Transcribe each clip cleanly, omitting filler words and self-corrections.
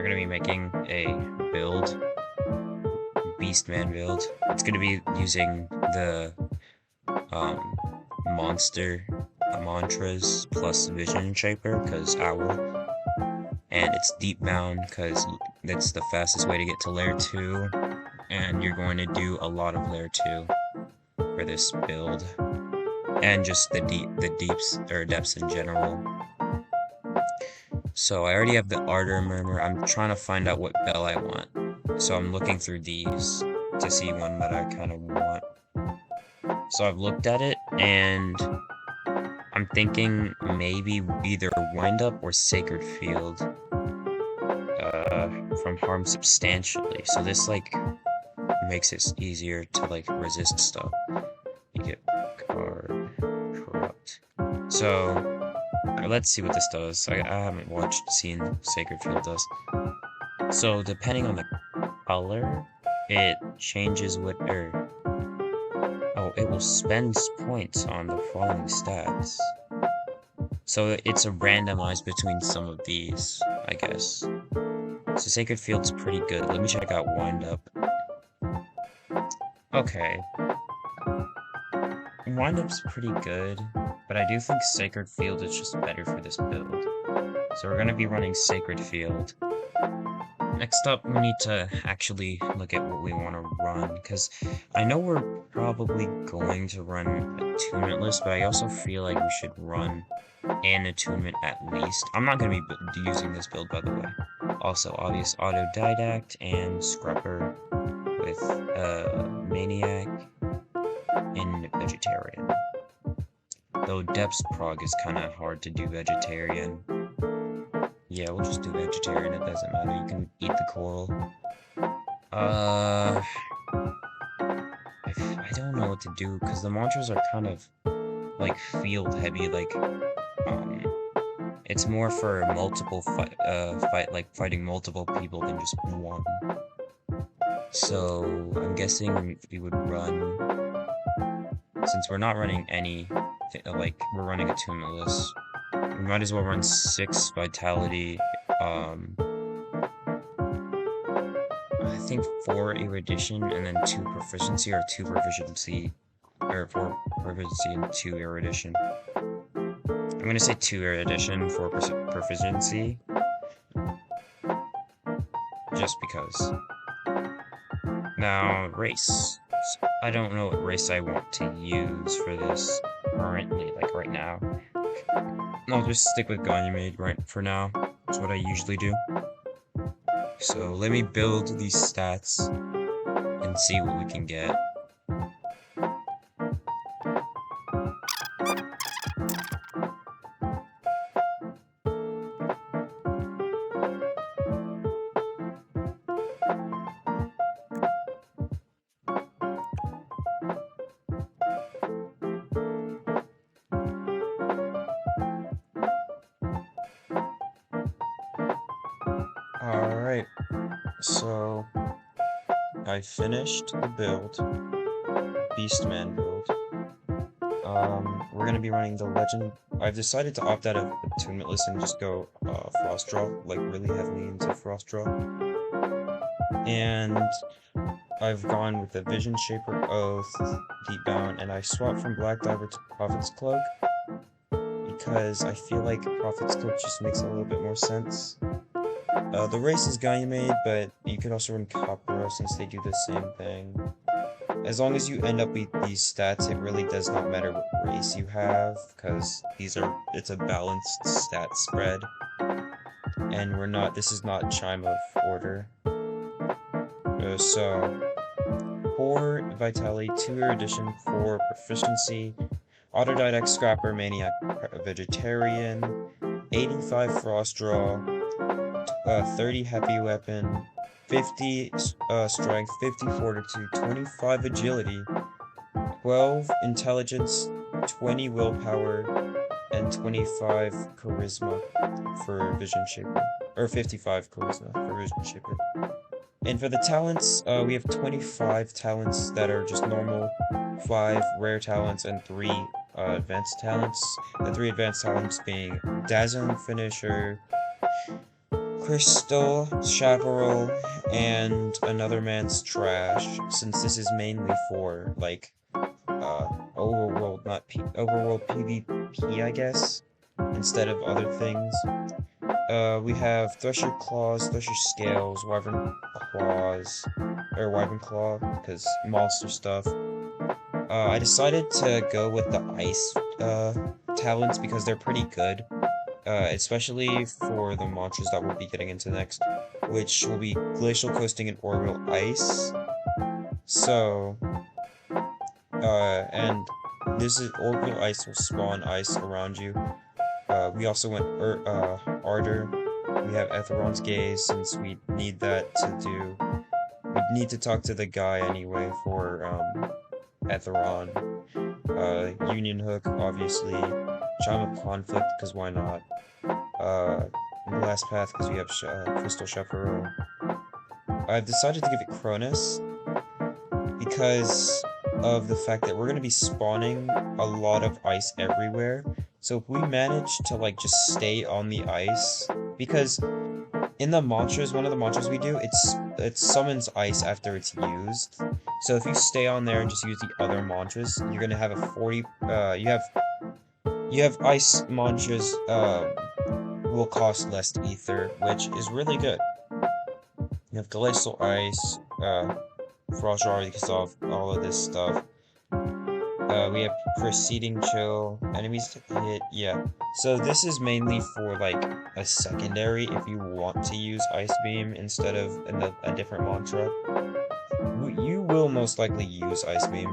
gonna be making a build, Beastman build. It's gonna be using the um, monster mantras plus Vision Shaper, because Owl, and it's Deep Bound because that's the fastest way to get to Layer 2, and you're going to do a lot of Layer 2 for this build, and just the deeps or depths in general. So I already have the Ardor Murmur. I'm trying to find out what bell I want. So I'm looking through these to see one that I kind of want. So I've looked at it, and I'm thinking maybe either Wind Up or Sacred Field from Harm Substantially. So this, like, makes it easier to, like, resist stuff. You get Card Corrupt. So let's see what this does. I haven't seen Sacred Field does. So depending on the color, it changes what, it will spend points on the following stats. So it's a randomized between some of these, I guess. So Sacred Field's pretty good. Let me check out Wind Up. Okay. Wind Up's pretty good, but I do think Sacred Field is just better for this build. So we're gonna be running Sacred Field. Next up, we need to actually look at what we want to run, because I know we're probably going to run Attunement List, but I also feel like we should run an Attunement at least. I'm not going to be using this build, by the way. Also, obvious Autodidact and Scrapper with Maniac and Vegetarian. Though Depths Prog is kind of hard to do Vegetarian. Yeah, we'll just do Vegetarian, it doesn't matter, you can eat the coral. I don't know what to do, because the mantras are kind of, like, field heavy, like, it's more for multiple fighting multiple people than just one. So, I'm guessing we would run, since we're not running any, like, we're running Attunement List, we might as well run 6 Vitality, I think 4 Erudition, and then 2 Proficiency, or 2 Proficiency, or 4 Proficiency and 2 Erudition. I'm gonna say 2 Erudition, 4 Proficiency, just because. Now, race. I don't know what race I want to use for this currently, like right now. I'll just stick with Ganymede right for now. That's what I usually do. So let me build these stats and see what we can get. Alright, so I finished the build, Beastman build. We're gonna be running the Legend. I've decided to opt out of Attunement List and just go Frost Draw, like really heavily into Frost Draw. And I've gone with the Vision Shaper, Oath, Deep Bound, and I swapped from Black Diver to Prophet's Cloak because I feel like Prophet's Cloak just makes a little bit more sense. The race is Ganymede, but you could also run Capcut since they do the same thing. As long as you end up with these stats, it really does not matter what race you have, because it's a balanced stat spread. And this is not Chime of Order. So, 4 Vitality, 2 Erudition, 4 Proficiency, Autodidact, Scrapper, Maniac, Vegetarian, 85 Frost Draw, 30 Heavy Weapon, 50 Strength, 50 Fortitude, 25 Agility, 12 Intelligence, 20 Willpower, and 25 Charisma for Vision Shaper, or 55 Charisma for Vision Shaper. And for the talents, we have 25 talents that are just normal, 5 rare talents, and 3 advanced talents. The 3 advanced talents being Dazzling Finisher, crystal, chaparral, and another man's trash, since this is mainly for, like, overworld, not overworld PvP, I guess, instead of other things. We have Thresher Claws, Thresher Scales, Wyvern Claws, or Wyvern Claw, because monster stuff. I decided to go with the Ice, talents because they're pretty good, especially for the mantras that we'll be getting into next, which will be Glacial Coasting and Orbital Ice. So, and this is Orbital Ice will spawn ice around you. We also went Ardor. We have Etheron's Gaze, since we need that to do. We need to talk to the guy anyway for Etheron. Union Hook, obviously. Chime of Conflict, because why not? Last Path, because we have Crystal Chaparral. I've decided to give it Cronus because of the fact that we're going to be spawning a lot of ice everywhere. So if we manage to, like, just stay on the ice, because in the mantras, one of the mantras we do, it summons ice after it's used. So if you stay on there and just use the other mantras, you're gonna have a 40, you have ice mantras, will cost less ether, which is really good. You have Glacial Ice, Frost already because of all of this stuff. We have Preceding Chill, enemies to hit, yeah. So this is mainly for, like, a secondary if you want to use Ice Beam instead of a different mantra. You will most likely use Ice Beam,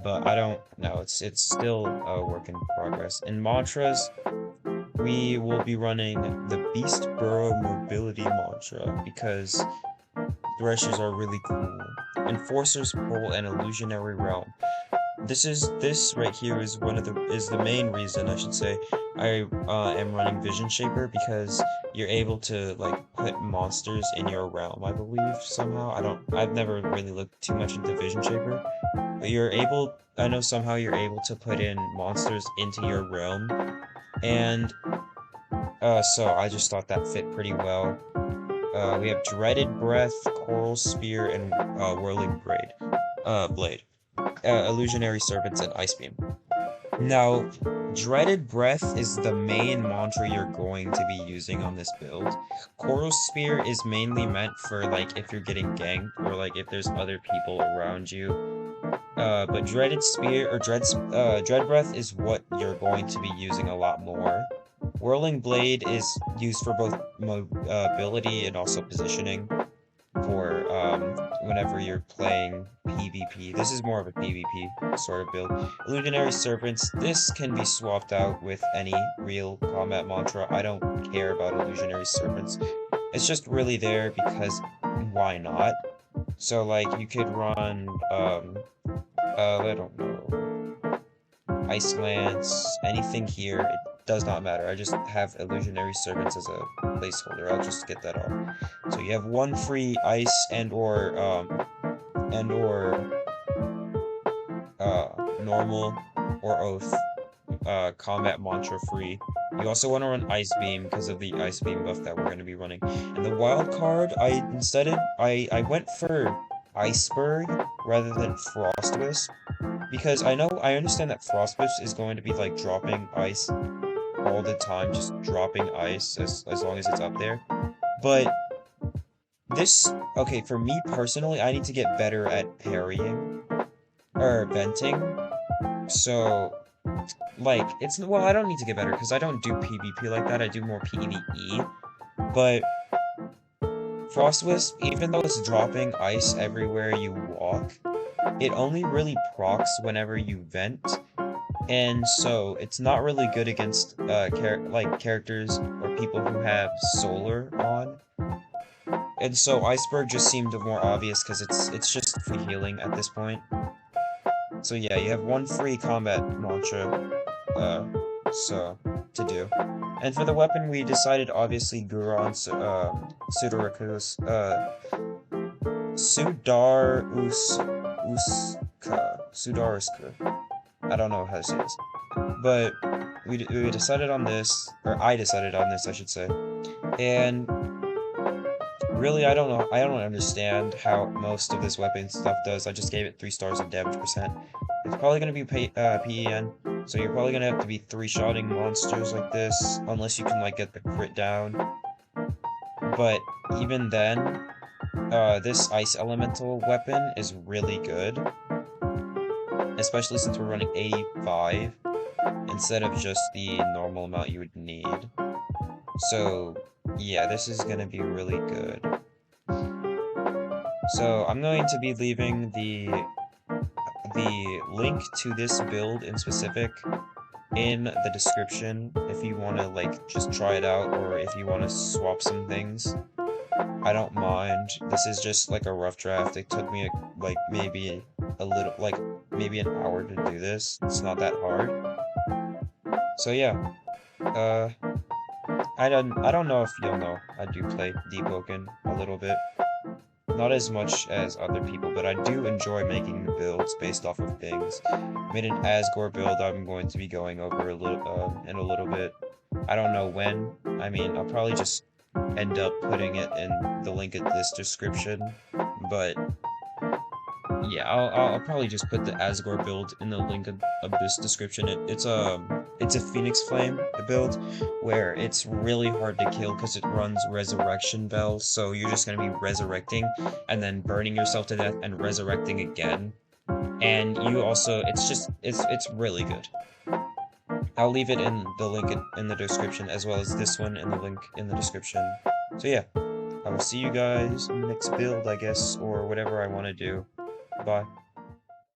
but I don't know, it's still a work in progress. In mantras, we will be running the Beast Burrow Mobility mantra, because Threshers are really cool. Enforcer's Pull and Illusionary Realm. This right here is the main reason, I should say, I am running Vision Shaper, because you're able to, like, put monsters in your realm, I believe, somehow. I've never really looked too much into Vision Shaper, but I know somehow you're able to put in monsters into your realm, and, so I just thought that fit pretty well. We have Dreaded Breath, Coral Spear, and, Whirling Blade. Illusionary Serpents, and Ice Beam. Now, Dreaded Breath is the main mantra you're going to be using on this build. Coral Spear is mainly meant for, like, if you're getting ganked, or, like, if there's other people around you. But Dread Breath is what you're going to be using a lot more. Whirling Blade is used for both mobility and also positioning for, whenever you're playing PvP. This is more of a PvP sort of build. Illusionary Serpents, this can be swapped out with any real combat mantra. I don't care about Illusionary Serpents. It's just really there because why not? So, like, you could run, I don't know, Ice Lance, anything here, it does not matter. I just have Illusionary Servants as a placeholder. I'll just get that off. So you have one free ice and/or normal or oath combat mantra free. You also want to run Ice Beam because of the Ice Beam buff that we're going to be running. And the wild card, I went for Iceberg rather than Frost Wisp, because I understand that Frost Wisp is going to be, like, dropping ice all the time, just dropping ice as long as it's up there. But this, okay, for me personally, I need to get better at parrying or venting. So, like, well, I don't need to get better because I don't do PvP like that. I do more PvE. But Frost Wisp, even though it's dropping ice everywhere you walk, it only really procs whenever you vent. And so it's not really good against characters or people who have solar on. And so Iceberg just seemed more obvious because it's just free healing at this point. So yeah, you have one free combat mantra to do. And for the weapon, we decided obviously Guron Sudaruska. I don't know how to say this. But we decided on this, or I decided on this, I should say. And really, I don't understand how most of this weapon stuff does. I just gave it 3 stars of damage percent. It's probably gonna be PEN, so you're probably gonna have to be 3-shotting monsters like this, unless you can, like, get the crit down. But even then, this Ice Elemental weapon is really good, especially since we're running 85 instead of just the normal amount you would need. So, yeah, this is gonna be really good. So, I'm going to be leaving the link to this build in specific in the description if you want to, like, just try it out, or if you want to swap some things. I don't mind. This is just like a rough draft. It took me like maybe maybe an hour to do this. It's not that hard. So yeah, uh, I don't know if you'll know. I do play Deepwoken a little bit. Not as much as other people, but I do enjoy making builds based off of things. Made an Asgore build I'm going to be going over in a little bit. I don't know when. I mean, I'll probably just end up putting it in the link in this description, but yeah, I'll probably just put the Asgore build in the link of this description. It's a Phoenix Flame build where it's really hard to kill because it runs Resurrection Bell, so you're just gonna be resurrecting and then burning yourself to death and resurrecting again. And you also, it's really good. I'll leave it in the link in the description, as well as this one in the link in the description. So yeah, I will see you guys in the next build, I guess, or whatever I want to do. Bye.